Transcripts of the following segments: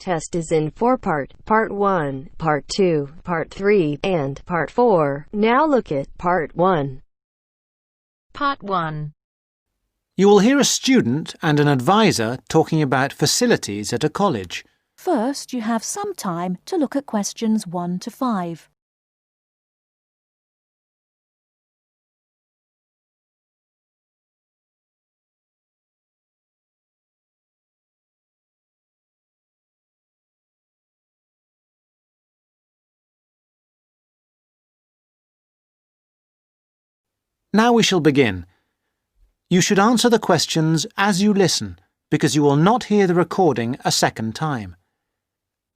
test is in 4 parts: Part 1, Part 2, Part 3, and Part 4. Now look at Part 1. Part 1. You will hear a student and an advisor talking about facilities at a college. First, you have some time to look at questions 1 to 5. Now we shall begin. You should answer the questions as you listen, because you will not hear the recording a second time.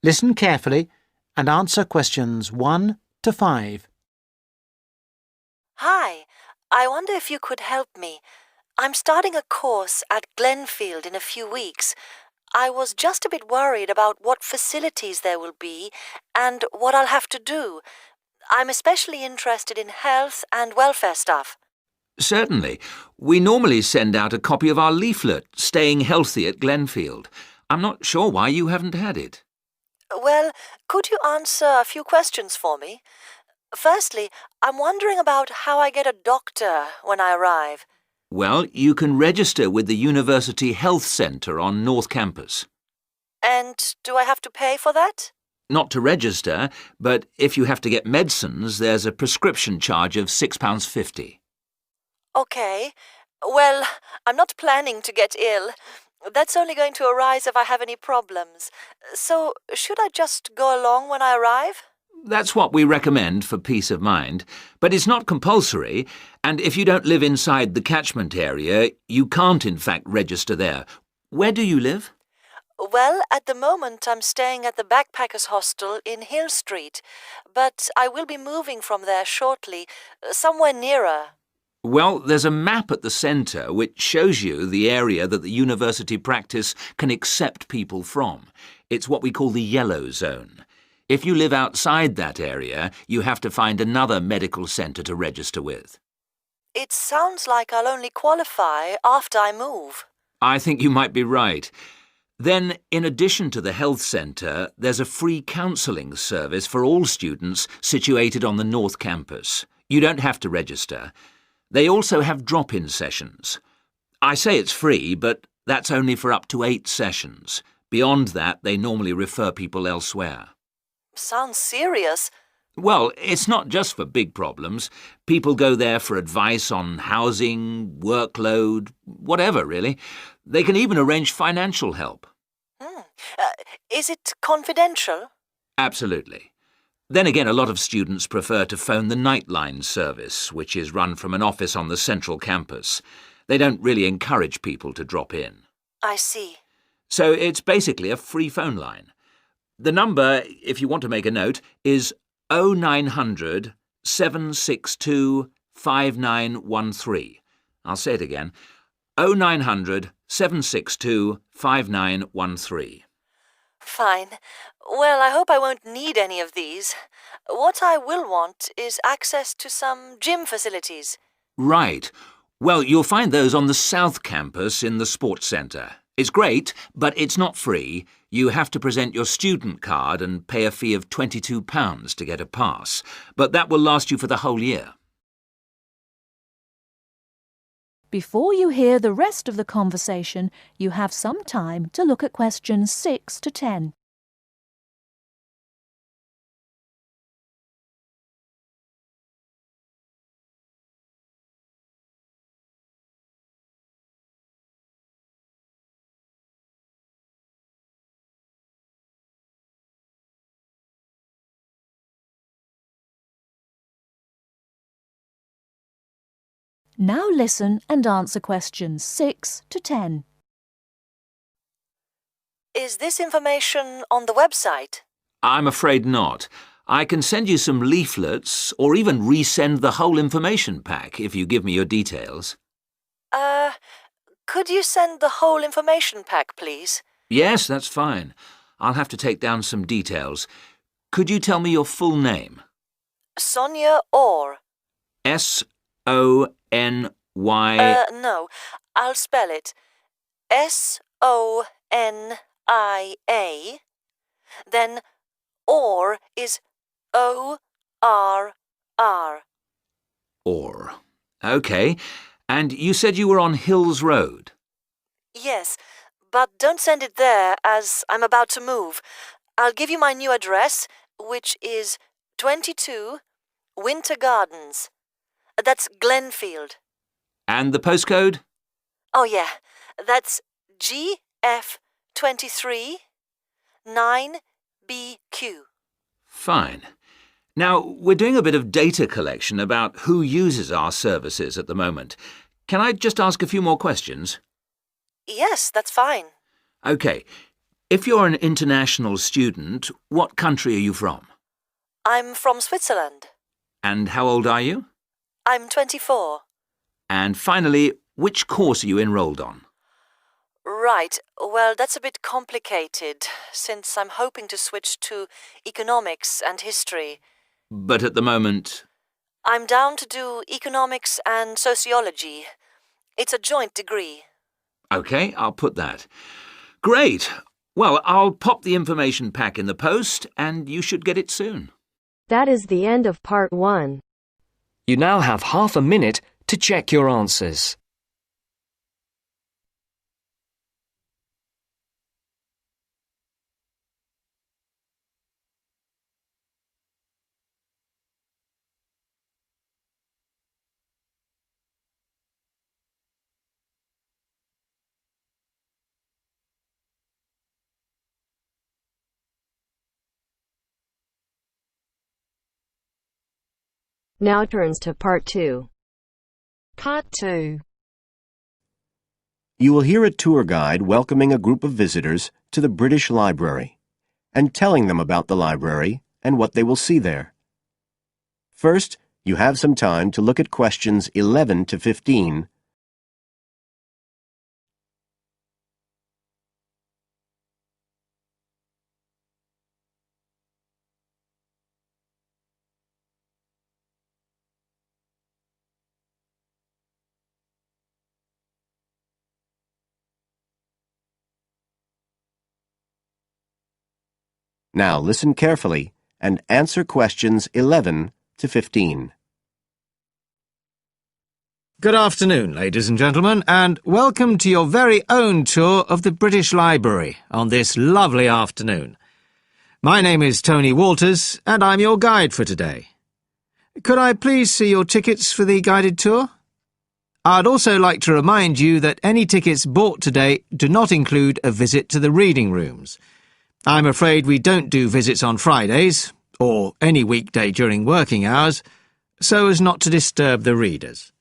Listen carefully and answer questions 1 to 5. Hi, I wonder if you could help me. I'm starting a course at Glenfield in a few weeks. I was just a bit worried about what facilities there will be and what I'll have to do. I'm especially interested in health and welfare stuff. Certainly. We normally send out a copy of our leaflet, Staying Healthy at Glenfield. I'm not sure why you haven't had it. Well, could you answer a few questions for me? Firstly, I'm wondering about how I get a doctor when I arrive. Well, you can register with the University Health Centre on North Campus. And do I have to pay for that? Not to register, but if you have to get medicines, there's a prescription charge of £6.50. Okay. Well, I'm not planning to get ill. That's only going to arise if I have any problems. So, should I just go along when I arrive? That's what we recommend for peace of mind, but it's not compulsory, and if you don't live inside the catchment area, you can't in fact register there. Where do you live? Well, at the moment I'm staying at the Backpackers Hostel in Hill Street, but I will be moving from there shortly, somewhere nearer. Well, there's a map at the centre which shows you the area that the university practice can accept people from. It's what we call the yellow zone. If you live outside that area, you have to find another medical centre to register with. It sounds like I'll only qualify after I move. I think you might be right. Then, in addition to the health centre, there's a free counselling service for all students situated on the North Campus. You don't have to register. They also have drop-in sessions. I say it's free, but that's only for up to 8 sessions. Beyond that, they normally refer people elsewhere. Sounds serious. Well, it's not just for big problems. People go there for advice on housing, workload, whatever, really. They can even arrange financial help. Is it confidential? Absolutely. Then again, a lot of students prefer to phone the Nightline service, which is run from an office on the central campus. They don't really encourage people to drop in. I see. So it's basically a free phone line. The number, if you want to make a note, is 0900 762 5913. I'll say it again. 0900 762 5913. Fine. Well, I hope I won't need any of these. What I will want is access to some gym facilities. Right. Well, you'll find those on the South Campus in the Sports Centre. It's great, but it's not free. You have to present your student card and pay a fee of £22 to get a pass. But that will last you for the whole year. Before you hear the rest of the conversation, you have some time to look at questions 6 to 10. Now listen and answer questions 6 to 10. Is this information on the website? I'm afraid not. I can send you some leaflets or even resend the whole information pack if you give me your details. Could you send the whole information pack, please? Yes, that's fine. I'll have to take down some details. Could you tell me your full name? Sonia Orr. S-O-N-Y... No, I'll spell it. S-O-N-I-A Then or is O-R-R. Or. OK. And you said you were on Hills Road? Yes, but don't send it there as I'm about to move. I'll give you my new address, which is 22 Winter Gardens. That's Glenfield. And the postcode? Oh, yeah. That's GF23 9BQ. Fine. Now, we're doing a bit of data collection about who uses our services at the moment. Can I just ask a few more questions? Yes, that's fine. OK. If you're an international student, what country are you from? I'm from Switzerland. And how old are you? I'm 24. And finally, which course are you enrolled on? Right. Well, that's a bit complicated, since I'm hoping to switch to economics and history. But at the moment... I'm down to do economics and sociology. It's a joint degree. OK, I'll put that. Great. Well, I'll pop the information pack in the post, and you should get it soon. That is the end of part 1. You now have half a minute to check your answers. Now turns to part 2. Part 2. You will hear a tour guide welcoming a group of visitors to the British Library and telling them about the library and what they will see there. First, you have some time to look at questions 11 to 15. Now listen carefully and answer questions 11 to 15. Good afternoon, ladies and gentlemen, and welcome to your very own tour of the British Library on this lovely afternoon. My name is Tony Walters, and I'm your guide for today. Could I please see your tickets for the guided tour? I'd also like to remind you that any tickets bought today do not include a visit to the reading rooms. I'm afraid we don't do visits on Fridays, or any weekday during working hours, so as not to disturb the readers.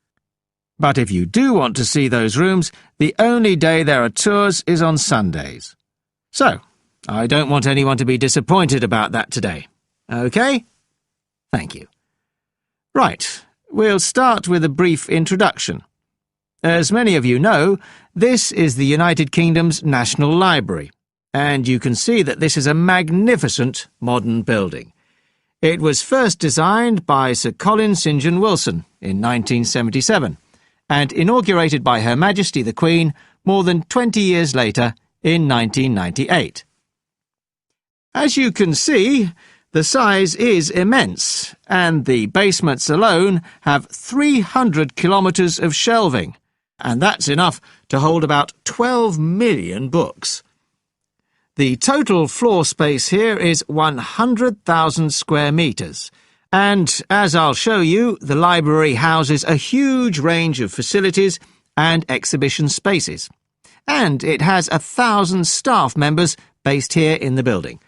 But if you do want to see those rooms, the only day there are tours is on Sundays. So, I don't want anyone to be disappointed about that today. OK? Thank you. Right, we'll start with a brief introduction. As many of you know, this is the United Kingdom's National Library, and you can see that this is a magnificent modern building. It was first designed by Sir Colin St. John Wilson in 1977, and inaugurated by Her Majesty the Queen more than 20 years later in 1998. As you can see, the size is immense, and the basements alone have 300 kilometres of shelving, and that's enough to hold about 12 million books. The total floor space here is 100,000 square metres, and, as I'll show you, the library houses a huge range of facilities and exhibition spaces. And it has 1,000 staff members based here in the building.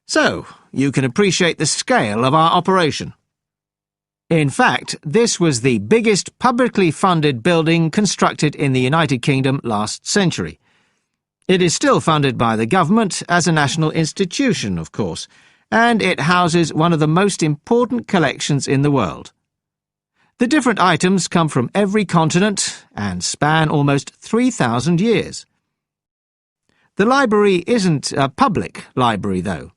So, you can appreciate the scale of our operation. In fact, this was the biggest publicly funded building constructed in the United Kingdom last century. It is still funded by the government as a national institution, of course, and it houses one of the most important collections in the world. The different items come from every continent and span almost 3,000 years. The library isn't a public library, though.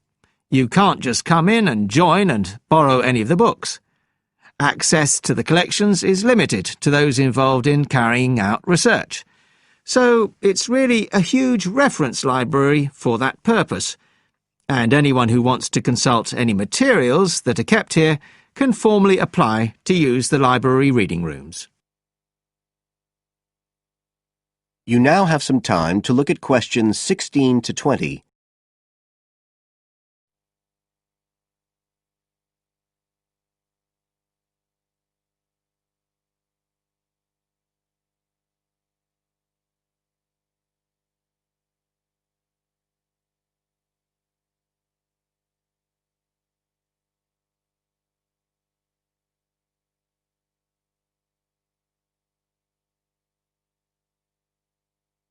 You can't just come in and join and borrow any of the books. Access to the collections is limited to those involved in carrying out research. So it's really a huge reference library for that purpose, and anyone who wants to consult any materials that are kept here can formally apply to use the library reading rooms. You now have some time to look at questions 16 to 20.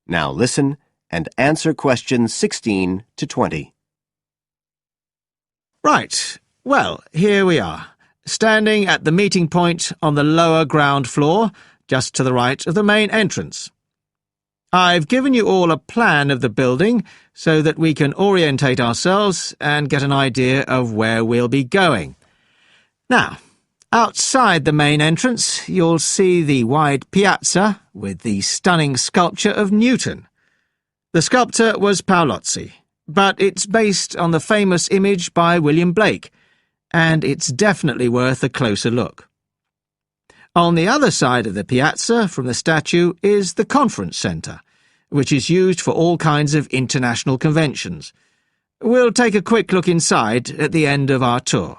Now listen and answer questions 16 to 20. Right. Well, here we are, standing at the meeting point on the lower ground floor, just to the right of the main entrance. I've given you all a plan of the building so that we can orientate ourselves and get an idea of where we'll be going. Now, outside the main entrance, you'll see the wide piazza with the stunning sculpture of Newton. The sculptor was Paolozzi, but it's based on the famous image by William Blake, and it's definitely worth a closer look. On the other side of the piazza from the statue is the conference centre, which is used for all kinds of international conventions. We'll take a quick look inside at the end of our tour.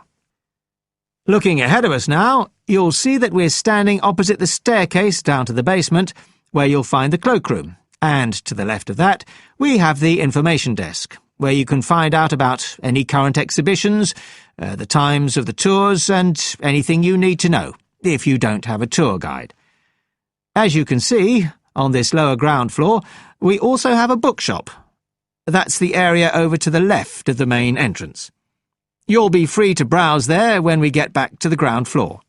Looking ahead of us now, you'll see that we're standing opposite the staircase down to the basement, where you'll find the cloakroom, and to the left of that, we have the information desk, where you can find out about any current exhibitions, the times of the tours, and anything you need to know, if you don't have a tour guide. As you can see, on this lower ground floor, we also have a bookshop. That's the area over to the left of the main entrance. You'll be free to browse there when we get back to the ground floor.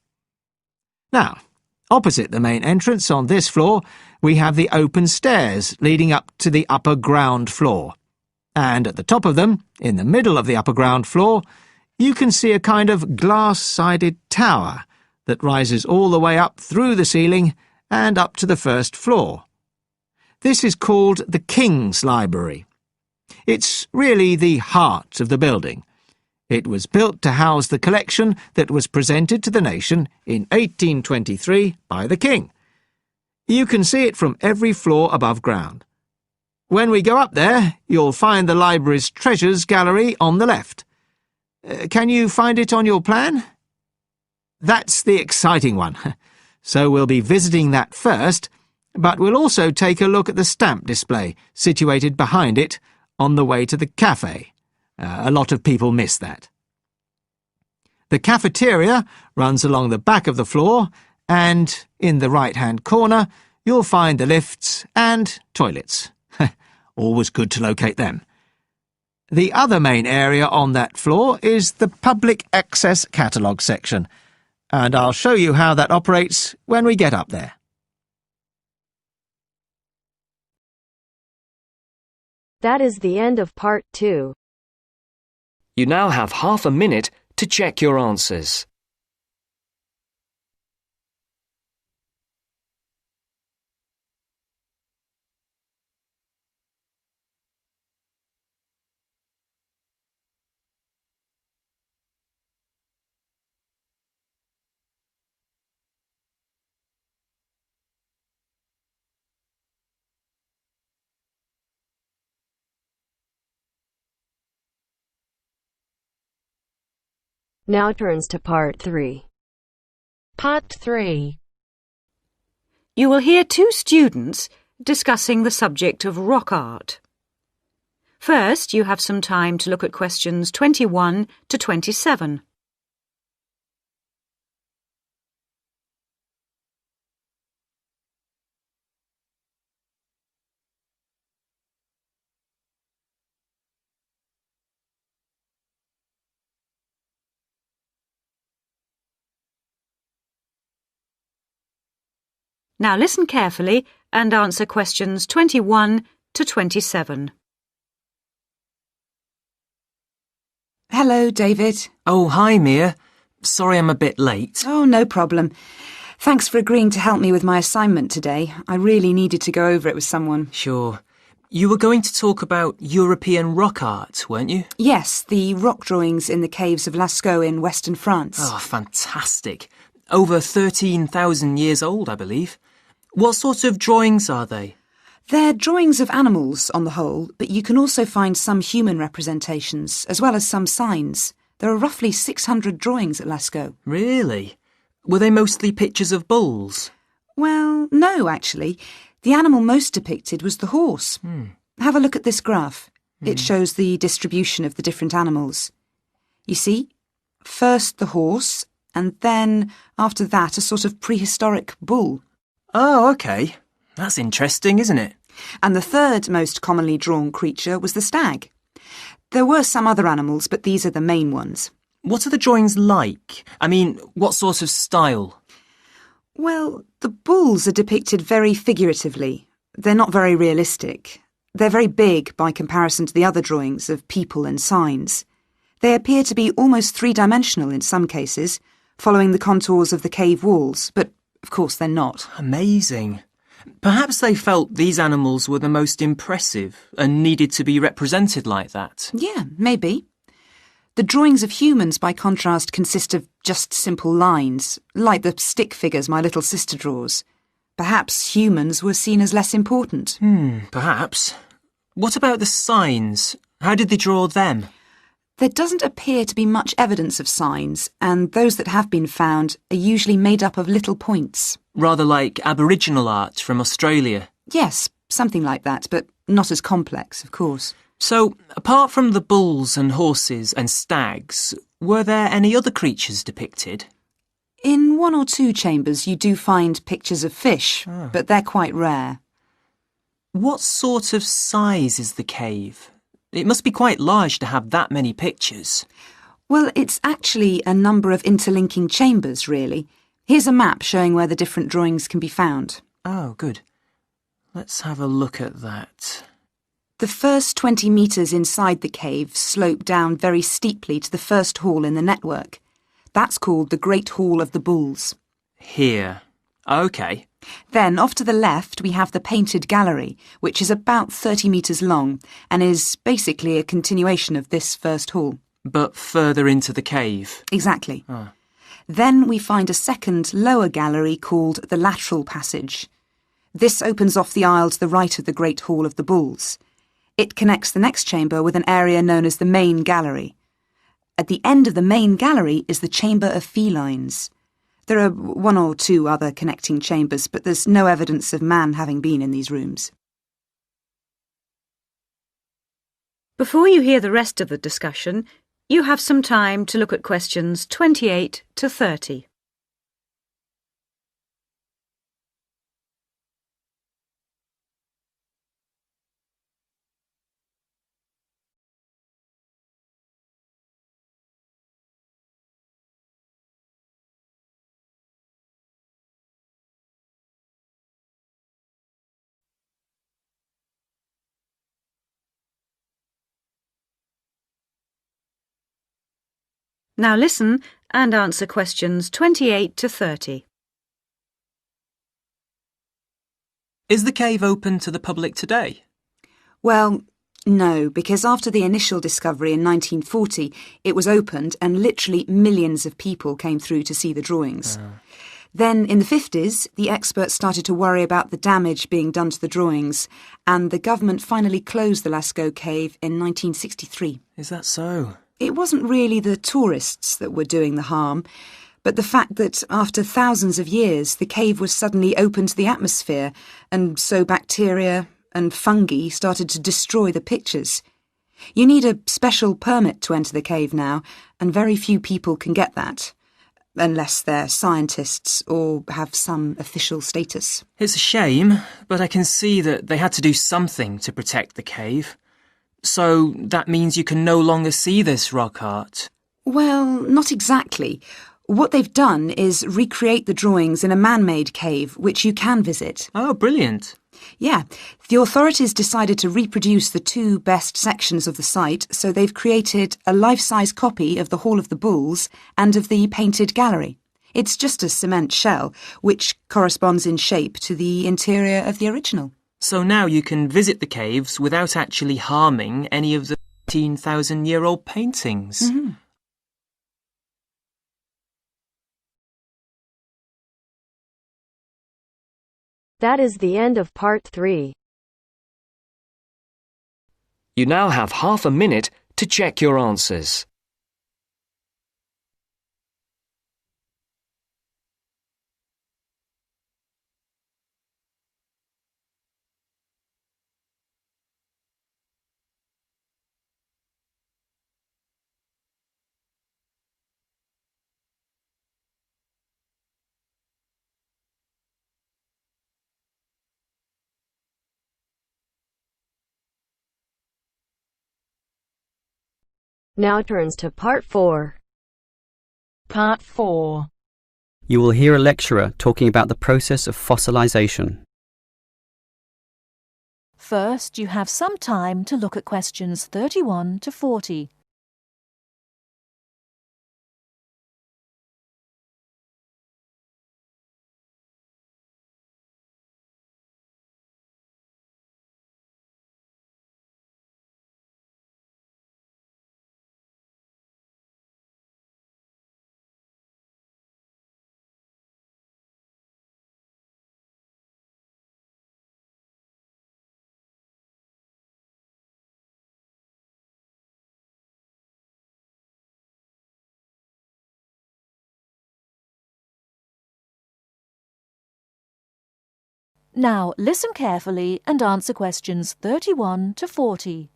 Now, opposite the main entrance on this floor, we have the open stairs leading up to the upper ground floor. And at the top of them, in the middle of the upper ground floor, you can see a kind of glass-sided tower that rises all the way up through the ceiling and up to the first floor. This is called the King's Library. It's really the heart of the building. It was built to house the collection that was presented to the nation in 1823 by the King. You can see it from every floor above ground. When we go up there, you'll find the library's treasures gallery on the left. Can you find it on your plan? That's the exciting one. So we'll be visiting that first, but we'll also take a look at the stamp display situated behind it on the way to the cafe. A lot of people miss that. The cafeteria runs along the back of the floor, and in the right-hand corner you'll find the lifts and toilets. Always good to locate them. The other main area on that floor is the public access catalogue section, and I'll show you how that operates when we get up there. That is the end of part 2. You now have half a minute to check your answers. Now turns to part 3. Part 3. You will hear two students discussing the subject of rock art. First, you have some time to look at questions 21 to 27. Now listen carefully and answer questions 21 to 27. Hello, David. Oh, hi, Mia. Sorry I'm a bit late. Oh, no problem. Thanks for agreeing to help me with my assignment today. I really needed to go over it with someone. Sure. You were going to talk about European rock art, weren't you? Yes, the rock drawings in the caves of Lascaux in western France. Oh, fantastic. Over 13,000 years old, I believe. What sort of drawings are they? They're drawings of animals on the whole, but you can also find some human representations, as well as some signs. There are roughly 600 drawings at Lascaux. Really? Were they mostly pictures of bulls? Well, no, actually. The animal most depicted was the horse. Have a look at this graph. It shows the distribution of the different animals. You see, first the horse, and then, after that, a sort of prehistoric bull. Oh, OK. That's interesting, isn't it? And the third most commonly drawn creature was the stag. There were some other animals, but these are the main ones. What are the drawings like? I mean, what sort of style? Well, the bulls are depicted very figuratively. They're not very realistic. They're very big by comparison to the other drawings of people and signs. They appear to be almost three-dimensional in some cases, following the contours of the cave walls, but of course they're not. Amazing. Perhaps they felt these animals were the most impressive and needed to be represented like that. Yeah, maybe. The drawings of humans, by contrast, consist of just simple lines, like the stick figures my little sister draws. Perhaps humans were seen as less important. Perhaps. What about the signs? How did they draw them? There doesn't appear to be much evidence of signs, and those that have been found are usually made up of little points. Rather like Aboriginal art from Australia. Yes, something like that, but not as complex, of course. So, apart from the bulls and horses and stags, were there any other creatures depicted? In one or two chambers you do find pictures of fish, but they're quite rare. What sort of size is the cave? It must be quite large to have that many pictures. Well, it's actually a number of interlinking chambers, really. Here's a map showing where the different drawings can be found. Oh, good. Let's have a look at that. The first 20 metres inside the cave slope down very steeply to the first hall in the network. That's called the Great Hall of the Bulls. Here. OK. Then, off to the left, we have the Painted Gallery, which is about 30 metres long and is basically a continuation of this first hall. But further into the cave. Exactly. Then we find a second, lower gallery called the Lateral Passage. This opens off the aisle to the right of the Great Hall of the Bulls. It connects the next chamber with an area known as the Main Gallery. At the end of the Main Gallery is the Chamber of Felines. There are one or two other connecting chambers, but there's no evidence of man having been in these rooms. Before you hear the rest of the discussion, you have some time to look at questions 28 to 30. Now listen and answer questions 28 to 30. Is the cave open to the public today? Well, no, because after the initial discovery in 1940, it was opened and literally millions of people came through to see the drawings. Then, in the 50s, the experts started to worry about the damage being done to the drawings, and the government finally closed the Lascaux cave in 1963. Is that so? It wasn't really the tourists that were doing the harm, but the fact that after thousands of years the cave was suddenly open to the atmosphere, and so bacteria and fungi started to destroy the pictures. You need a special permit to enter the cave now, and very few people can get that, unless they're scientists or have some official status. It's a shame, but I can see that they had to do something to protect the cave. So that means you can no longer see this rock art? Well, not exactly. What they've done is recreate the drawings in a man-made cave, which you can visit. Oh, brilliant. Yeah, the authorities decided to reproduce the two best sections of the site, so they've created a life-size copy of the Hall of the Bulls and of the Painted Gallery. It's just a cement shell, which corresponds in shape to the interior of the original. So now you can visit the caves without actually harming any of the 13,000-year-old paintings. Mm-hmm. That is the end of part 3. You now have half a minute to check your answers. Now turns to part 4. Part 4. You will hear a lecturer talking about the process of fossilization. First, you have some time to look at questions 31 to 40. Now, listen carefully and answer questions 31 to 40.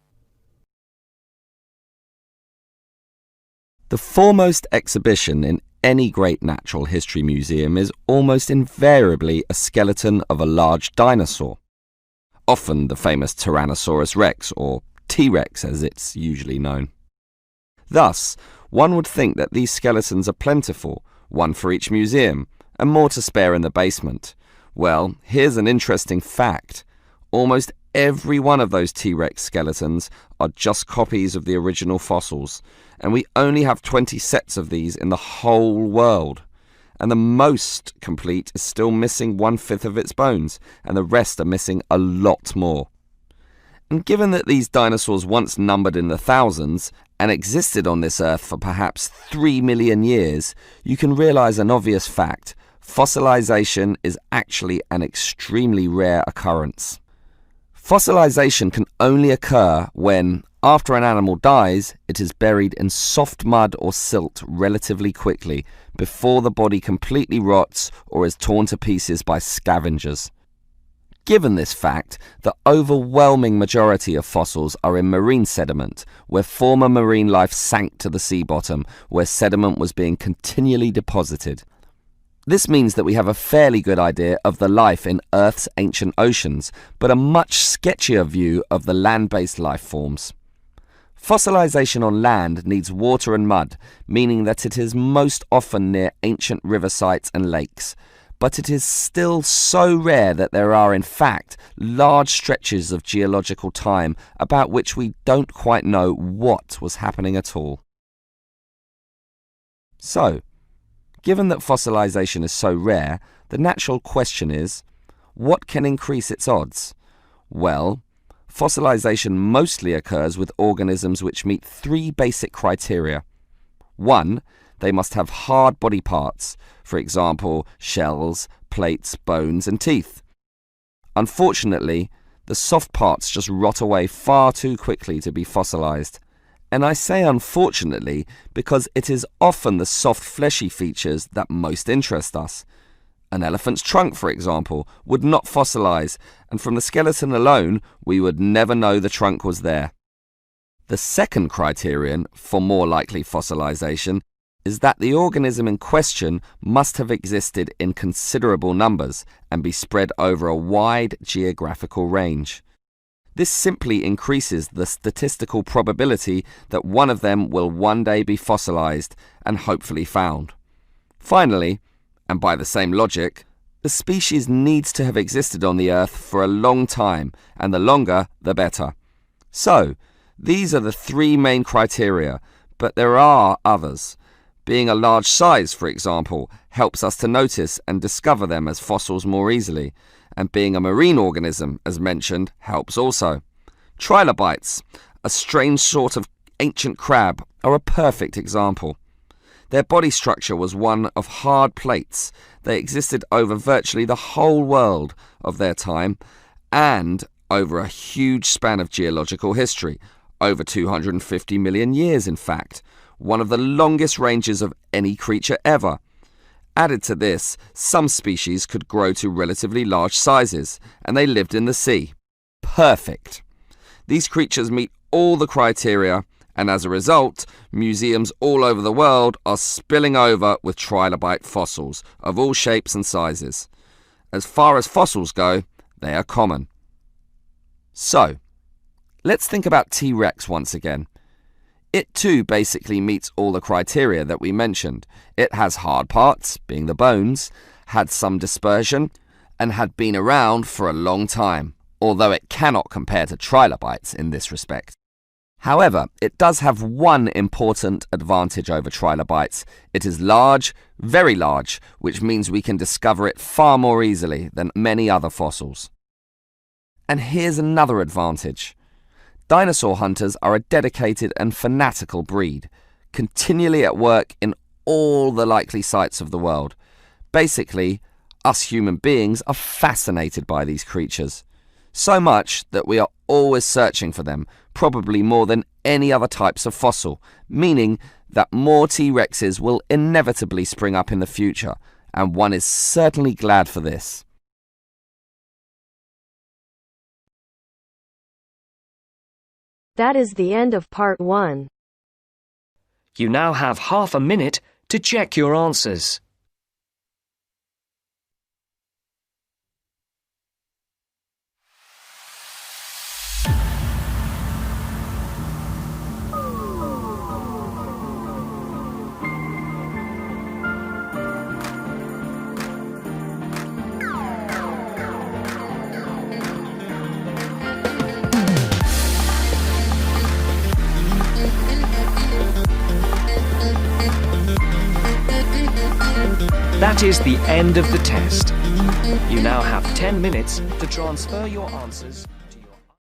The foremost exhibition in any great natural history museum is almost invariably a skeleton of a large dinosaur, often the famous Tyrannosaurus rex, or T-Rex as it's usually known. Thus, one would think that these skeletons are plentiful, one for each museum, and more to spare in the basement. Well, here's an interesting fact. Almost every one of those T-Rex skeletons are just copies of the original fossils, and we only have 20 sets of these in the whole world. And the most complete is still missing 1/5 of its bones, and the rest are missing a lot more. And given that these dinosaurs once numbered in the thousands and existed on this earth for perhaps 3 million years, you can realize an obvious fact. Fossilization is actually an extremely rare occurrence. Fossilization can only occur when, after an animal dies, it is buried in soft mud or silt relatively quickly before the body completely rots or is torn to pieces by scavengers. Given this fact, the overwhelming majority of fossils are in marine sediment, where former marine life sank to the sea bottom, where sediment was being continually deposited. This means that we have a fairly good idea of the life in Earth's ancient oceans, but a much sketchier view of the land-based life forms. Fossilization on land needs water and mud, meaning that it is most often near ancient river sites and lakes. But it is still so rare that there are, in fact, large stretches of geological time about which we don't quite know what was happening at all. So, given that fossilization is so rare, the natural question is, what can increase its odds? Well, fossilization mostly occurs with organisms which meet 3 basic criteria. 1, they must have hard body parts, for example, shells, plates, bones, and teeth. Unfortunately, the soft parts just rot away far too quickly to be fossilized. And I say unfortunately because it is often the soft fleshy features that most interest us. An elephant's trunk, for example, would not fossilize, and from the skeleton alone, we would never know the trunk was there. The second criterion for more likely fossilization is that the organism in question must have existed in considerable numbers and be spread over a wide geographical range. This simply increases the statistical probability that one of them will one day be fossilized and hopefully found. Finally, and by the same logic, the species needs to have existed on the Earth for a long time, and the longer, the better. So, these are the 3 main criteria, but there are others. Being a large size, for example, helps us to notice and discover them as fossils more easily, and being a marine organism, as mentioned, helps also. Trilobites, a strange sort of ancient crab, are a perfect example. Their body structure was one of hard plates. They existed over virtually the whole world of their time and over a huge span of geological history, over 250 million years in fact, one of the longest ranges of any creature ever. Added to this, some species could grow to relatively large sizes, and they lived in the sea. Perfect. These creatures meet all the criteria, and as a result, museums all over the world are spilling over with trilobite fossils of all shapes and sizes. As far as fossils go, they are common. So, let's think about T-Rex once again. It too basically meets all the criteria that we mentioned. It has hard parts, being the bones, had some dispersion, and had been around for a long time, although it cannot compare to trilobites in this respect. However, it does have one important advantage over trilobites. It is large, very large, which means we can discover it far more easily than many other fossils. And here's another advantage. Dinosaur hunters are a dedicated and fanatical breed, continually at work in all the likely sites of the world. Basically, us human beings are fascinated by these creatures. So much that we are always searching for them, probably more than any other types of fossil, meaning that more T-Rexes will inevitably spring up in the future, and one is certainly glad for this. That is the end of part 1. You now have half a minute to check your answers. That is the end of the test. You now have 10 minutes to transfer your answers.